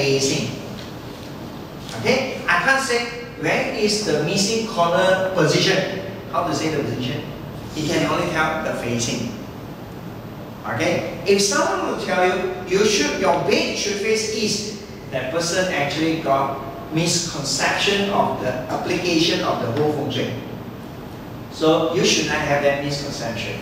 facing. Okay? I can't say where is the missing corner position. How to say the position? He can only tell the facing. Okay? If someone will tell you, your bed should face east, that person actually got misconception of the application of the whole feng shui. So you should not have that misconception.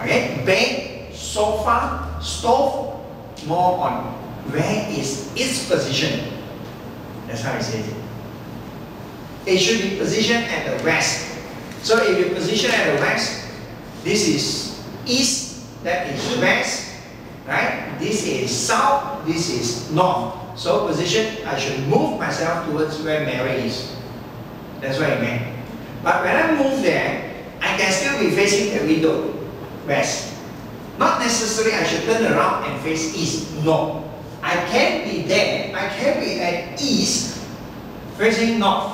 Okay? Bed, sofa, stove, more on where is its position. That's how he says it. It should be positioned at the west. So if you position at the west, this is east, that is west, right? This is south, this is north. So position, I should move myself towards where Mary is. That's what I meant. But when I move there, I can still be facing the window, west. Not necessarily I should turn around and face east. No. I can be there, I can be at east, facing north.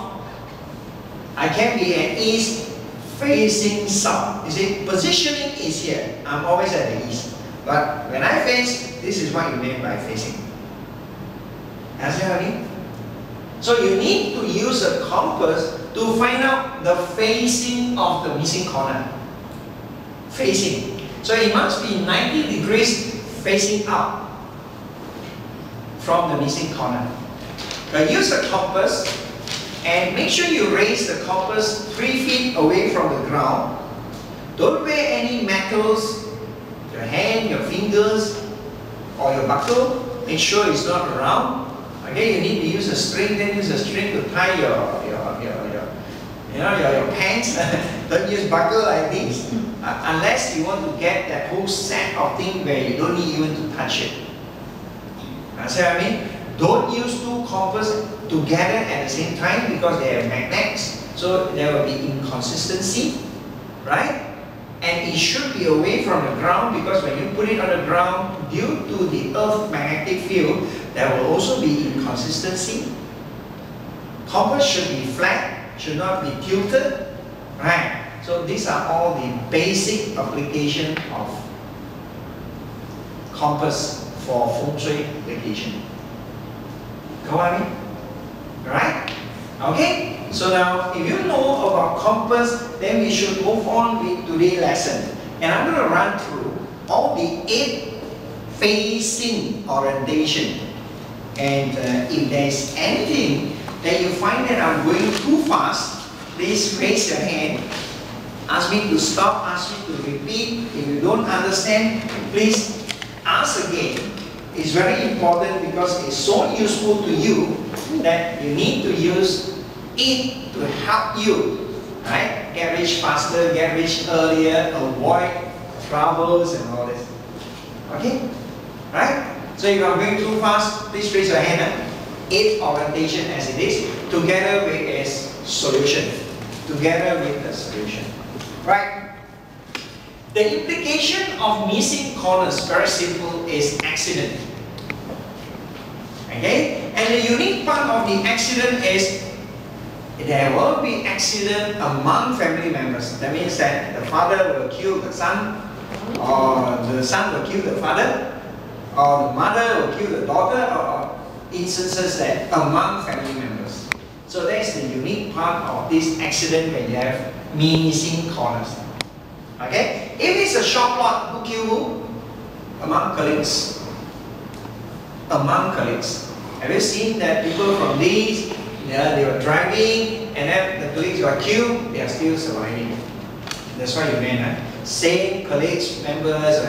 I can be at east, facing south. You see, positioning is here. I'm always at the east. But when I face, this is what you mean by facing. Understand what I mean? So you need to use a compass to find out the facing of the missing corner. Facing. So it must be 90 degrees facing out from the missing corner. Use a compass and make sure you raise the compass 3 feet away from the ground. Don't wear any metals, your hand, your fingers, or your buckle. Make sure it's not around. Okay, you need to use a string, then use a string to tie your pants. Don't use buckle like this. Unless you want to get that whole set of things where you don't need even to touch it. See what I mean? Don't use two compasses together at the same time because they are magnets. So there will be inconsistency, right? And it should be away from the ground because when you put it on the ground, due to the Earth's magnetic field, there will also be inconsistency. Compass should be flat, should not be tilted, right? So these are all the basic application of compass for feng shui application. Know what I mean? Right? Okay? So now, if you know about compass, then we should move on with today's lesson. And I'm going to run through all the 8 facing orientation. And if there's anything that you find that I'm going too fast, please raise your hand. Ask me to stop, ask me to repeat. If you don't understand, please ask again. It's very important because it's so useful to you that you need to use it to help you, right? Get rich faster, get rich earlier, avoid troubles and all this. Okay? Right? So if I'm going too fast, please raise your hand. 8 orientation as it is, together with a solution. Together with the solution. Right? The implication of missing corners, very simple, is accident. Okay? And the unique part of the accident is there will be accident among family members. That means that the father will kill the son, or the son will kill the father, or the mother will kill the daughter, or instances that among family members. So that's the unique part of this accident when you have missing corners. Okay? If it's a short lot, who kill who? Among colleagues. Among colleagues. Have you seen that people from these, they were driving, and then the colleagues were killed, they are still surviving. That's what you mean, huh? Same colleagues, members,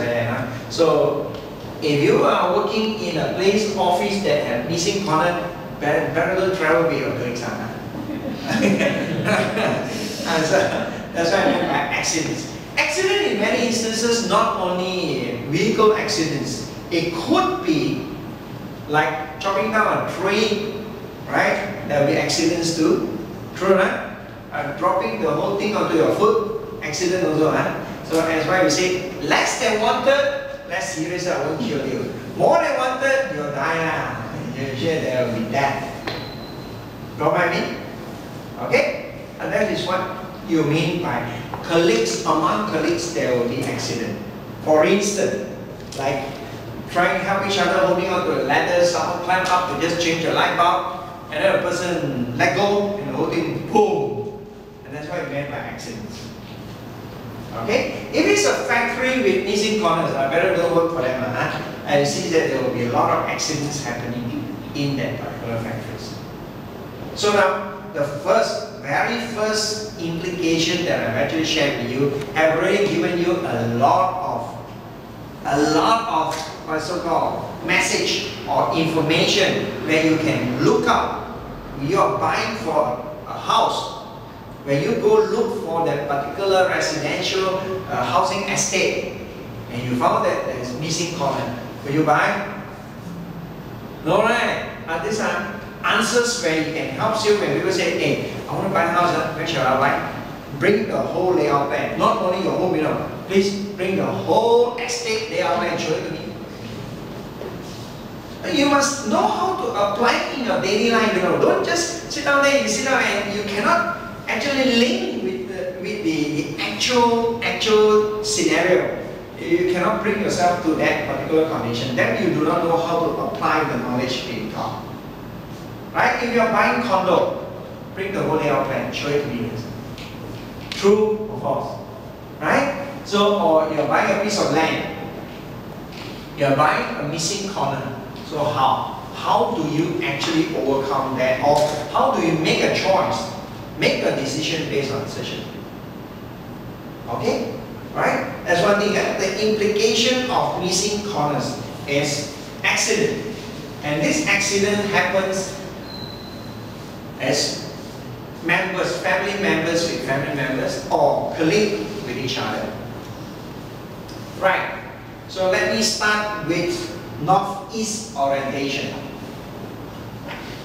so if you are working in a place, office that have missing corner, better don't travel with your colleagues. So, that's what I mean by accidents. Accident in many instances, not only vehicle accidents, it could be like chopping down a tree, right? There will be accidents too. True, right? Dropping the whole thing onto your foot, accident also, huh? So that's why we say, less than wanted, less serious, I won't kill you. More than wanted, you'll die. You're sure there will be death. Know what I mean? Okay? And that is what you mean by colleagues, among colleagues there will be accident. For instance, like trying to help each other, holding on to a ladder, someone climb up to just change the light bulb, and then a person let go, and the whole thing, boom! And that's what it meant by accidents. Okay? If it's a factory with missing corners, I better don't work for them. And you see that there will be a lot of accidents happening in that particular factories. So now, the very first implication that I've actually shared with you, have already given you a lot of what so-called message or information where you can look up. You are buying for a house, when you go look for that particular residential housing estate, and you found that there is missing corner, will you buy? No, right? These are answers where you can help you when people say, hey, I want to buy a house, where shall I buy? Bring the whole layout plan, not only your home, please bring the whole estate layout plan, show it to me. You must know how to apply it in your daily life, Don't just sit down there, you sit down and you cannot actually link with the actual scenario. You cannot bring yourself to that particular condition. Then you do not know how to apply the knowledge being taught. Right? If you are buying condo, bring the whole layout plan, show it to me. True or false? Right? So, or you're buying a piece of land, you're buying a missing corner. So how do you actually overcome that, or how do you make a choice, make a decision based on decision? Okay, right? That's one thing. The implication of missing corners is accident, and this accident happens as members, family members with family members, or colleagues with each other. Right. So let me start with northeast orientation.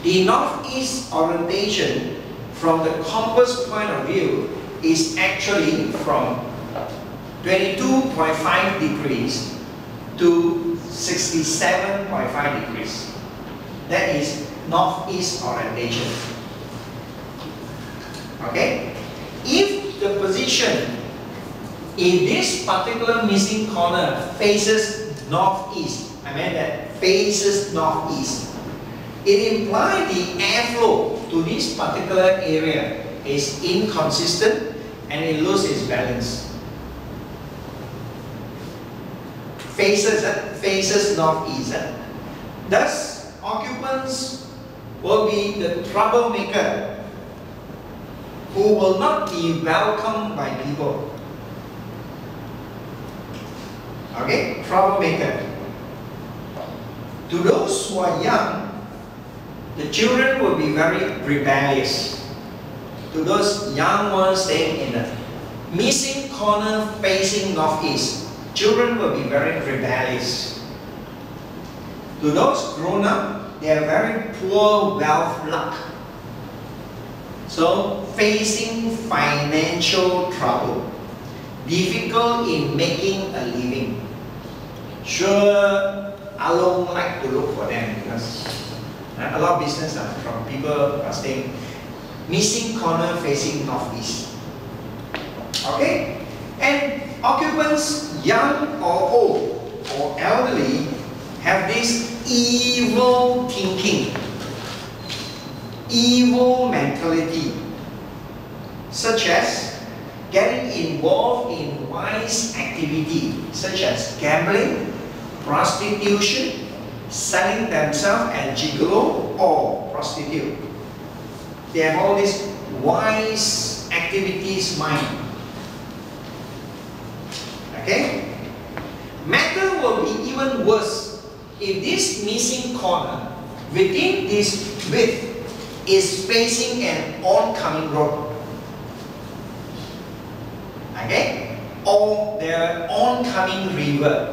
The northeast orientation from the compass point of view is actually from 22.5 degrees to 67.5 degrees. That is northeast orientation. Okay? If the position in this particular missing corner faces northeast, I meant that faces northeast, it implies the airflow to this particular area is inconsistent and it loses balance. Faces northeast. Thus, occupants will be the troublemaker who will not be welcomed by people. Okay, troublemaker. To those who are young, the children will be very rebellious. To those young ones staying in the missing corner facing northeast, children will be very rebellious. To those grown up, they are very poor wealth luck. So facing financial trouble, difficult in making a living. Sure, I don't like to look for them because a lot of business from people are staying missing corner facing northeast. Okay? And occupants, young or old or elderly, have this evil thinking, evil mentality, such as getting involved in wise activity such as gambling, prostitution, selling themselves as gigolo or prostitute. They have all these wise activities mind. Okay? Matter will be even worse if this missing corner within this width is facing an oncoming road. Okay? Or the oncoming river.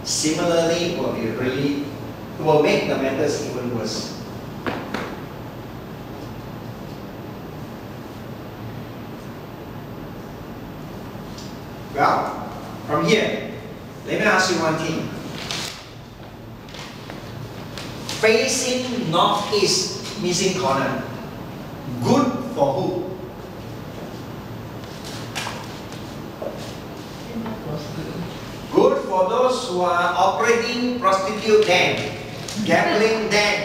Similarly, will make the matters even worse. Well, from here, let me ask you one thing. Facing northeast missing corner, good for who? Good for for those who are operating prostitute den, gambling den,